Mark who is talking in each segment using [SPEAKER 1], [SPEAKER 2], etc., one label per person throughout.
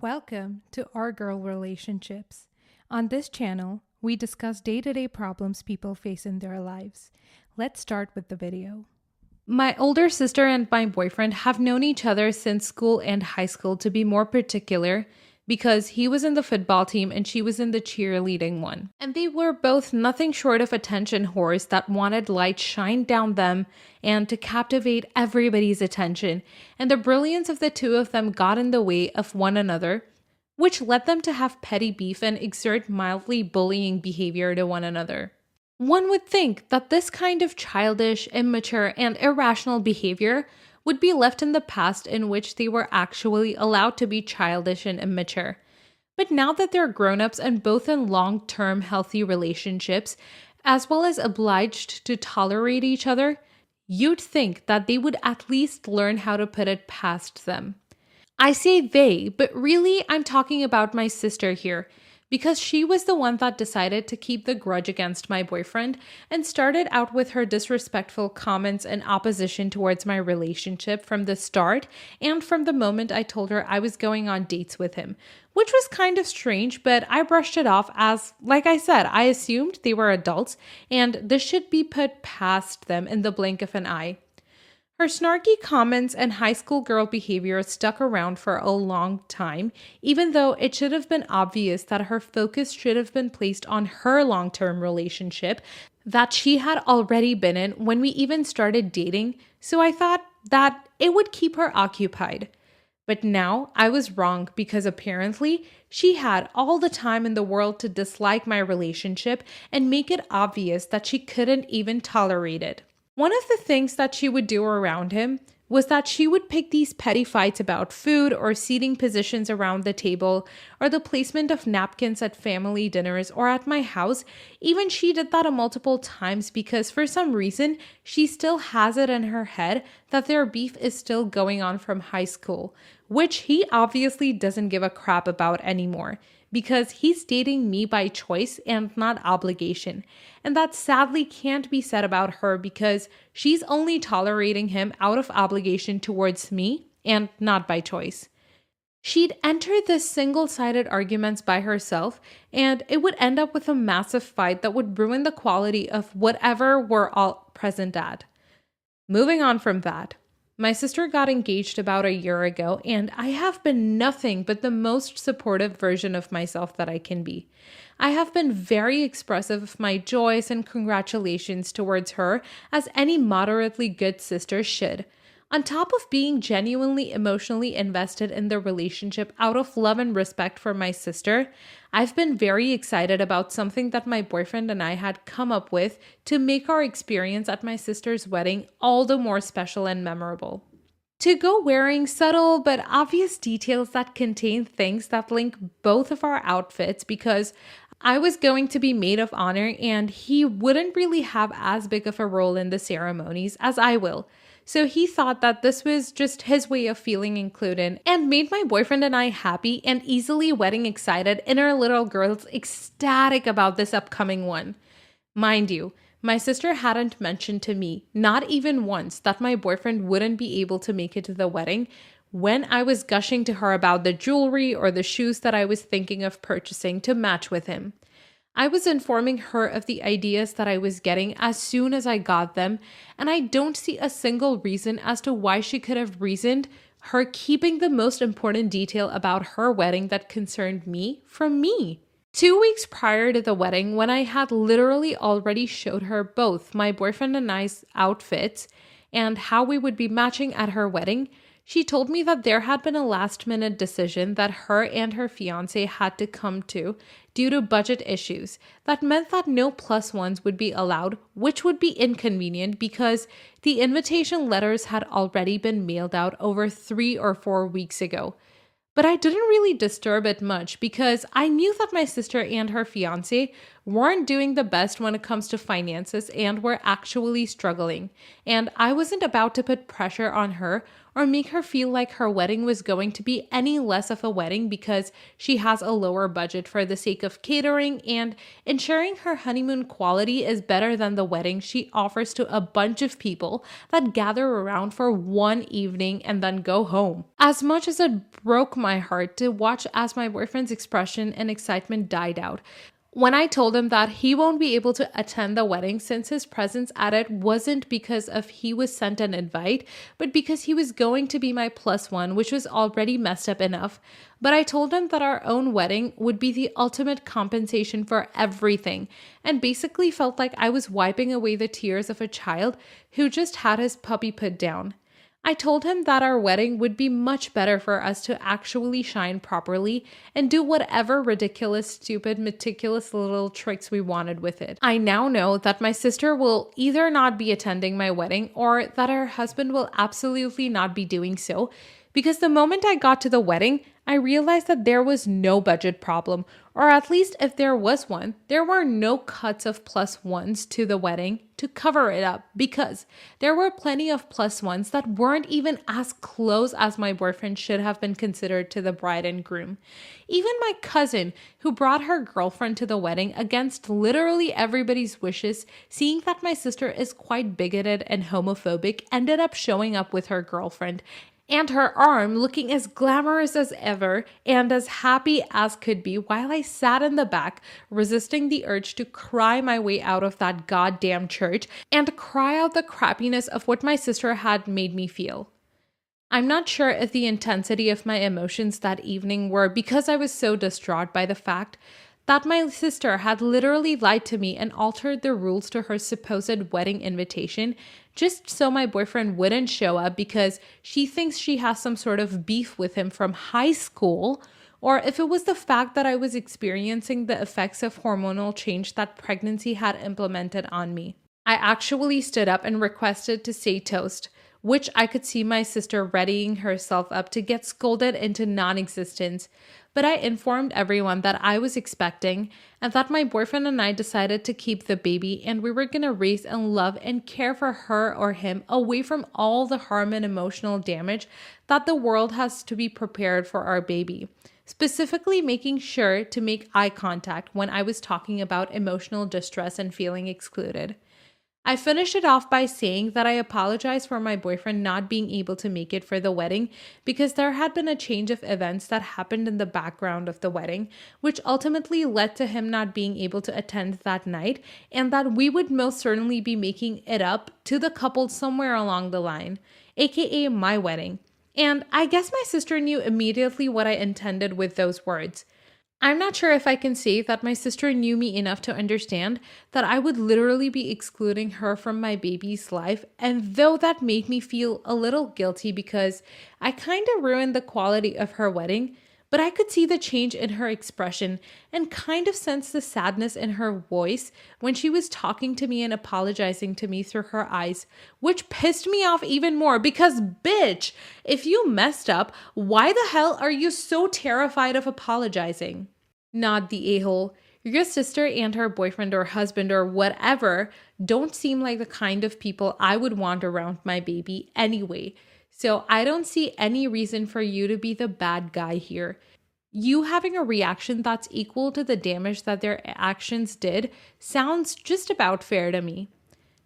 [SPEAKER 1] Welcome to Our Girl Relationships. On this channel, we discuss day-to-day problems people face in their lives. Let's start with the video. My older sister and my boyfriend have known each other since school and high school, to be more particular, because he was in the football team and she was in the cheerleading one. And they were both nothing short of attention whores that wanted light shined down them and to captivate everybody's attention. And the brilliance of the two of them got in the way of one another, which led them to have petty beef and exert mildly bullying behavior to one another. One would think that this kind of childish, immature, and irrational behavior would be left in the past, in which they were actually allowed to be childish and immature. But now that they're grown-ups and both in long-term healthy relationships, as well as obliged to tolerate each other, you'd think that they would at least learn how to put it past them. I say they, but really I'm talking about my sister here, because she was the one that decided to keep the grudge against my boyfriend and started out with her disrespectful comments and opposition towards my relationship from the start and from the moment I told her I was going on dates with him, which was kind of strange, but I brushed it off as, like I said, I assumed they were adults and this should be put past them in the blink of an eye. Her snarky comments and high school girl behavior stuck around for a long time, even though it should have been obvious that her focus should have been placed on her long-term relationship that she had already been in when we even started dating, so I thought that it would keep her occupied. But now I was wrong, because apparently she had all the time in the world to dislike my relationship and make it obvious that she couldn't even tolerate it. One of the things that she would do around him was that she would pick these petty fights about food or seating positions around the table or the placement of napkins at family dinners or at my house. Even she did that multiple times because for some reason she still has it in her head that their beef is still going on from high school, which he obviously doesn't give a crap about anymore, because he's dating me by choice and not obligation. And that sadly can't be said about her, because she's only tolerating him out of obligation towards me and not by choice. She'd enter this single-sided arguments by herself, and it would end up with a massive fight that would ruin the quality of whatever we're all present at. Moving on from that, my sister got engaged about a year ago, and I have been nothing but the most supportive version of myself that I can be. I have been very expressive of my joys and congratulations towards her, as any moderately good sister should. On top of being genuinely emotionally invested in the relationship out of love and respect for my sister, I've been very excited about something that my boyfriend and I had come up with to make our experience at my sister's wedding all the more special and memorable. To go wearing subtle but obvious details that contain things that link both of our outfits, because I was going to be maid of honor and he wouldn't really have as big of a role in the ceremonies as I will. So he thought that this was just his way of feeling included and made my boyfriend and I happy and easily wedding excited, inner little girls ecstatic about this upcoming one. Mind you, my sister hadn't mentioned to me, not even once, that my boyfriend wouldn't be able to make it to the wedding when I was gushing to her about the jewelry or the shoes that I was thinking of purchasing to match with him. I was informing her of the ideas that I was getting as soon as I got them, and I don't see a single reason as to why she could have reasoned her keeping the most important detail about her wedding that concerned me from me. 2 weeks prior to the wedding, when I had literally already showed her both my boyfriend and I's outfits and how we would be matching at her wedding, she told me that there had been a last-minute decision that her and her fiancé had to come to due to budget issues. That meant that no plus ones would be allowed, which would be inconvenient because the invitation letters had already been mailed out over 3 or 4 weeks ago. But I didn't really disturb it much because I knew that my sister and her fiancé weren't doing the best when it comes to finances and were actually struggling. And I wasn't about to put pressure on her or make her feel like her wedding was going to be any less of a wedding because she has a lower budget for the sake of catering and ensuring her honeymoon quality is better than the wedding she offers to a bunch of people that gather around for one evening and then go home. As much as it broke my heart to watch as my boyfriend's expression and excitement died out, when I told him that he won't be able to attend the wedding since his presence at it wasn't because of he was sent an invite, but because he was going to be my plus one, which was already messed up enough. But I told him that our own wedding would be the ultimate compensation for everything, and basically felt like I was wiping away the tears of a child who just had his puppy put down. I told him that our wedding would be much better for us to actually shine properly and do whatever ridiculous, stupid, meticulous little tricks we wanted with it. I now know that my sister will either not be attending my wedding or that her husband will absolutely not be doing so, because the moment I got to the wedding, I realized that there was no budget problem, or at least if there was one, there were no cuts of plus ones to the wedding to cover it up, because there were plenty of plus ones that weren't even as close as my boyfriend should have been considered to the bride and groom. Even my cousin, who brought her girlfriend to the wedding against literally everybody's wishes, seeing that my sister is quite bigoted and homophobic, ended up showing up with her girlfriend, and her arm looking as glamorous as ever and as happy as could be, while I sat in the back, resisting the urge to cry my way out of that goddamn church and cry out the crappiness of what my sister had made me feel. I'm not sure if the intensity of my emotions that evening were because I was so distraught by the fact that my sister had literally lied to me and altered the rules to her supposed wedding invitation just so my boyfriend wouldn't show up because she thinks she has some sort of beef with him from high school, or if it was the fact that I was experiencing the effects of hormonal change that pregnancy had implemented on me. I actually stood up and requested to say toast, which I could see my sister readying herself up to get scolded into non-existence. But I informed everyone that I was expecting and that my boyfriend and I decided to keep the baby and we were going to raise and love and care for her or him away from all the harm and emotional damage that the world has to be prepared for our baby. Specifically making sure to make eye contact when I was talking about emotional distress and feeling excluded. I finished it off by saying that I apologized for my boyfriend not being able to make it for the wedding because there had been a change of events that happened in the background of the wedding, which ultimately led to him not being able to attend that night, and that we would most certainly be making it up to the couple somewhere along the line, aka my wedding. And I guess my sister knew immediately what I intended with those words. I'm not sure if I can say that my sister knew me enough to understand that I would literally be excluding her from my baby's life, and though that made me feel a little guilty because I kind of ruined the quality of her wedding, but I could see the change in her expression and kind of sense the sadness in her voice when she was talking to me and apologizing to me through her eyes, which pissed me off even more because, bitch, if you messed up, why the hell are you so terrified of apologizing? Not the a-hole. Your sister and her boyfriend or husband or whatever don't seem like the kind of people I would want around my baby anyway. So I don't see any reason for you to be the bad guy here. You having a reaction that's equal to the damage that their actions did sounds just about fair to me.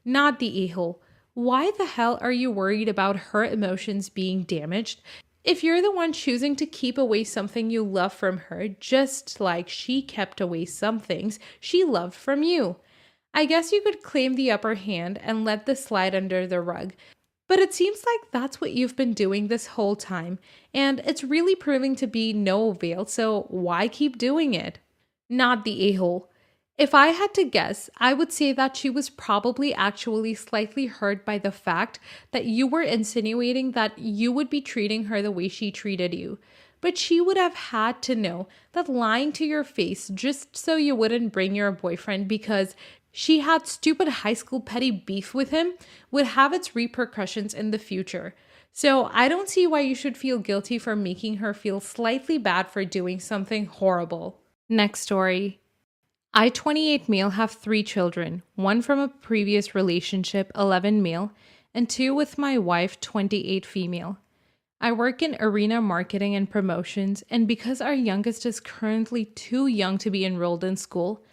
[SPEAKER 1] Not the a-hole. Why the hell are you worried about her emotions being damaged if you're the one choosing to keep away something you love from her, just like she kept away some things she loved from you? I guess you could claim the upper hand and let this slide under the rug. But it seems like that's what you've been doing this whole time, and it's really proving to be no avail, so why keep doing it? Not the a-hole. If I had to guess, I would say that she was probably actually slightly hurt by the fact that you were insinuating that you would be treating her the way she treated you. But she would have had to know that lying to your face just so you wouldn't bring your boyfriend because she had stupid high school petty beef with him would have its repercussions in the future. So I don't see why you should feel guilty for making her feel slightly bad for doing something horrible. Next story. I, 28 male, have 3 children, 1 from a previous relationship, 11 male, and 2 with my wife, 28 female. I work in arena marketing and promotions, and because our youngest is currently too young to be enrolled in school,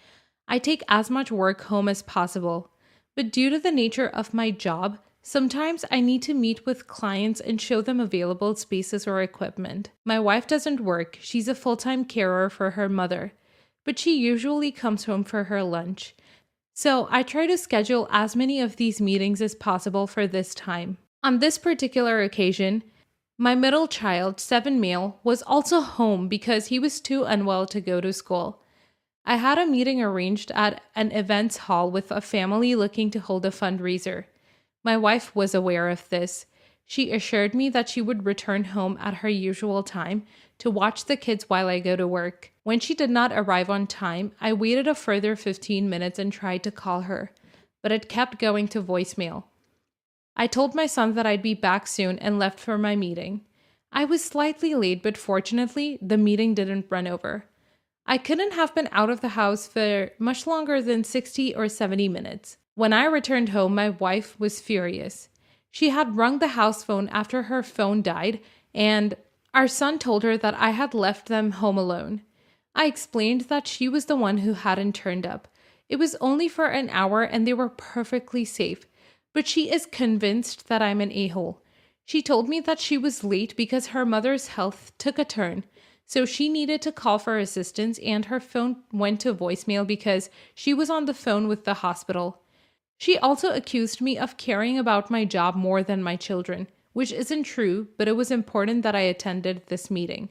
[SPEAKER 1] I take as much work home as possible. But due to the nature of my job, sometimes I need to meet with clients and show them available spaces or equipment. My wife doesn't work, she's a full-time carer for her mother, but she usually comes home for her lunch. So I try to schedule as many of these meetings as possible for this time. On this particular occasion, my middle child, 7 male, was also home because he was too unwell to go to school. I had a meeting arranged at an events hall with a family looking to hold a fundraiser. My wife was aware of this. She assured me that she would return home at her usual time to watch the kids while I go to work. When she did not arrive on time, I waited a further 15 minutes and tried to call her, but it kept going to voicemail. I told my son that I'd be back soon and left for my meeting. I was slightly late, but fortunately, the meeting didn't run over. I couldn't have been out of the house for much longer than 60 or 70 minutes. When I returned home, my wife was furious. She had rung the house phone after her phone died, and our son told her that I had left them home alone. I explained that she was the one who hadn't turned up. It was only for an hour and they were perfectly safe, but she is convinced that I'm an a-hole. She told me that she was late because her mother's health took a turn, so she needed to call for assistance and her phone went to voicemail because she was on the phone with the hospital. She also accused me of caring about my job more than my children, which isn't true, but it was important that I attended this meeting.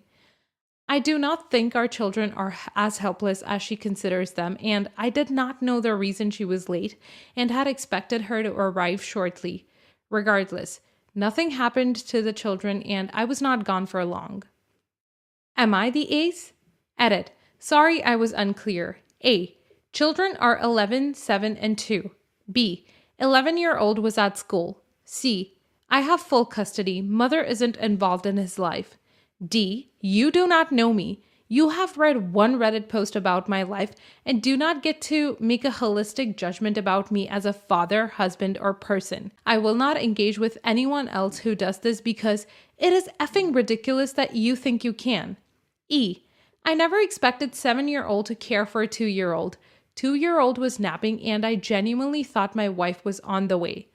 [SPEAKER 1] I do not think our children are as helpless as she considers them, and I did not know the reason she was late and had expected her to arrive shortly. Regardless, nothing happened to the children and I was not gone for long. Am I the ace? Edit. Sorry I was unclear. A. Children are 11, 7, and 2. B. 11-year-old was at school. C. I have full custody. Mother isn't involved in his life. D. You do not know me. You have read one Reddit post about my life and do not get to make a holistic judgment about me as a father, husband, or person. I will not engage with anyone else who does this because it is effing ridiculous that you think you can. E. I never expected 7-year-old to care for a 2-year-old. 2-year-old was napping and I genuinely thought my wife was on the way.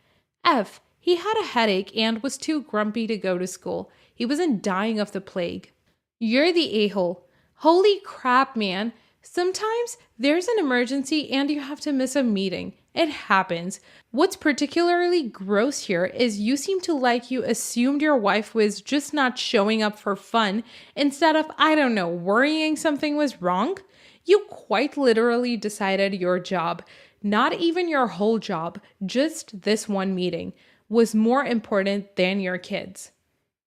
[SPEAKER 1] F. He had a headache and was too grumpy to go to school. He wasn't dying of the plague. You're the a-hole. Holy crap, man. Sometimes there's an emergency and you have to miss a meeting. It happens. What's particularly gross here is you seem to like you assumed your wife was just not showing up for fun instead of, I don't know, worrying something was wrong. You quite literally decided your job, not even your whole job, just this one meeting, was more important than your kids.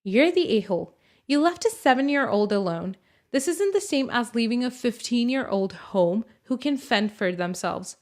[SPEAKER 1] You're the a-hole. You left a 7-year-old alone. This isn't the same as leaving a 15-year-old home who can fend for themselves.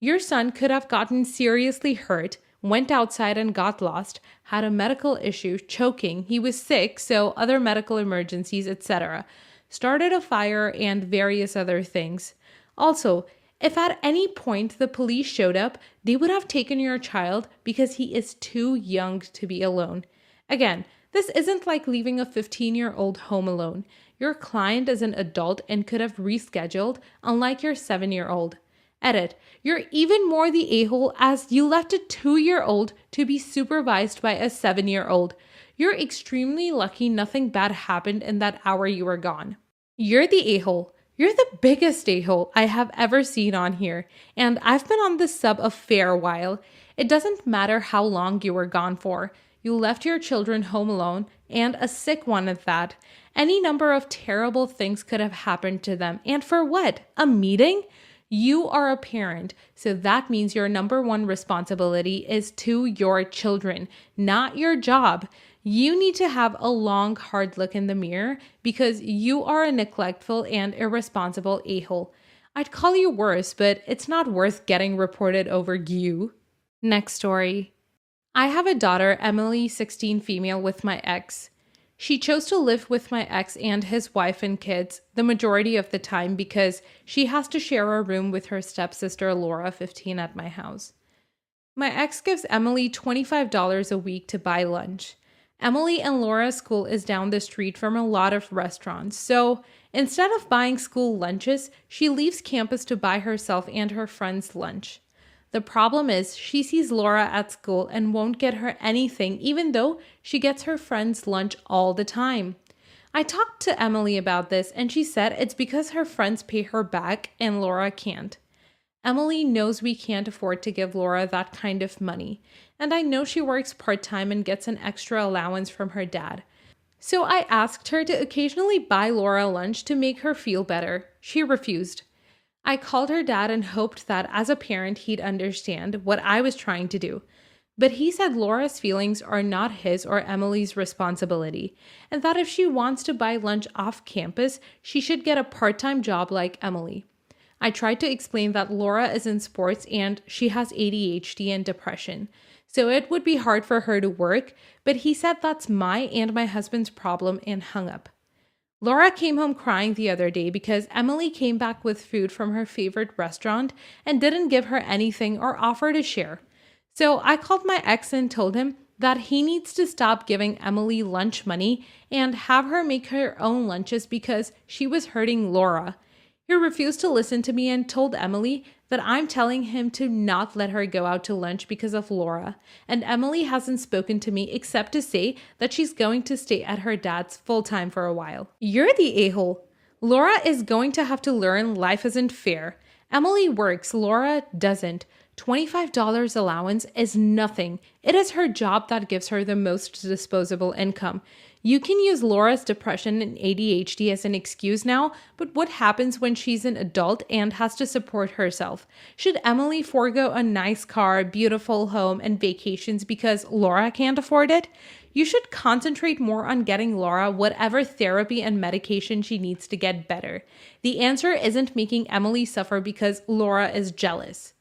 [SPEAKER 1] Your son could have gotten seriously hurt, went outside and got lost, had a medical issue, choking, he was sick, so other medical emergencies, etc. Started a fire and various other things. Also, if at any point the police showed up, they would have taken your child because he is too young to be alone. Again, this isn't like leaving a 15-year-old home alone. Your client is an adult and could have rescheduled, unlike your 7-year-old. Edit. You're even more the a-hole as you left a 2-year-old to be supervised by a 7-year-old. You're extremely lucky nothing bad happened in that hour you were gone. You're the a-hole. You're the biggest a-hole I have ever seen on here, and I've been on this sub a fair while. It doesn't matter how long you were gone for. You left your children home alone, and a sick one at that. Any number of terrible things could have happened to them. And for what? A meeting? You are a parent, so that means your number one responsibility is to your children, not your job. You need to have a long, hard look in the mirror because you are a neglectful and irresponsible a-hole. I'd call you worse, but it's not worth getting reported over you. Next story. I have a daughter, Emily, 16 female, with my ex. She chose to live with my ex and his wife and kids the majority of the time because she has to share a room with her stepsister Laura, 15, at my house. My ex gives Emily $25 a week to buy lunch. Emily and Laura's school is down the street from a lot of restaurants, so instead of buying school lunches, she leaves campus to buy herself and her friends lunch. The problem is she sees Laura at school and won't get her anything even though she gets her friends lunch all the time. I talked to Emily about this and she said it's because her friends pay her back and Laura can't. Emily knows we can't afford to give Laura that kind of money, and I know she works part-time and gets an extra allowance from her dad. So I asked her to occasionally buy Laura lunch to make her feel better. She refused. I called her dad and hoped that as a parent he'd understand what I was trying to do. But he said Laura's feelings are not his or Emily's responsibility, and that if she wants to buy lunch off campus, she should get a part-time job like Emily. I tried to explain that Laura is in sports and she has ADHD and depression, so it would be hard for her to work, but he said that's my and my husband's problem and hung up. Laura came home crying the other day because Emily came back with food from her favorite restaurant and didn't give her anything or offer to share. So I called my ex and told him that he needs to stop giving Emily lunch money and have her make her own lunches because she was hurting Laura. He refused to listen to me and told Emily that I'm telling him to not let her go out to lunch because of Laura, and Emily hasn't spoken to me except to say that she's going to stay at her dad's full-time for a while. You're the a-hole. Laura is going to have to learn life isn't fair. Emily works, Laura doesn't. $25 allowance is nothing. It is her job that gives her the most disposable income. You can use Laura's depression and ADHD as an excuse now, but what happens when she's an adult and has to support herself? Should Emily forego a nice car, beautiful home, and vacations because Laura can't afford it? You should concentrate more on getting Laura whatever therapy and medication she needs to get better. The answer isn't making Emily suffer because Laura is jealous.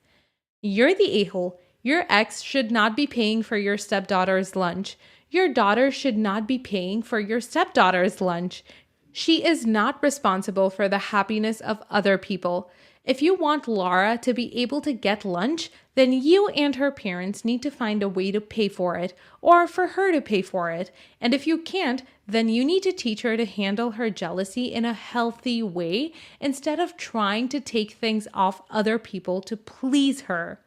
[SPEAKER 1] You're the a-hole. Your ex should not be paying for your stepdaughter's lunch. Your daughter should not be paying for your stepdaughter's lunch. She is not responsible for the happiness of other people. If you want Laura to be able to get lunch, then you and her parents need to find a way to pay for it, or for her to pay for it. And if you can't, then you need to teach her to handle her jealousy in a healthy way instead of trying to take things off other people to please her.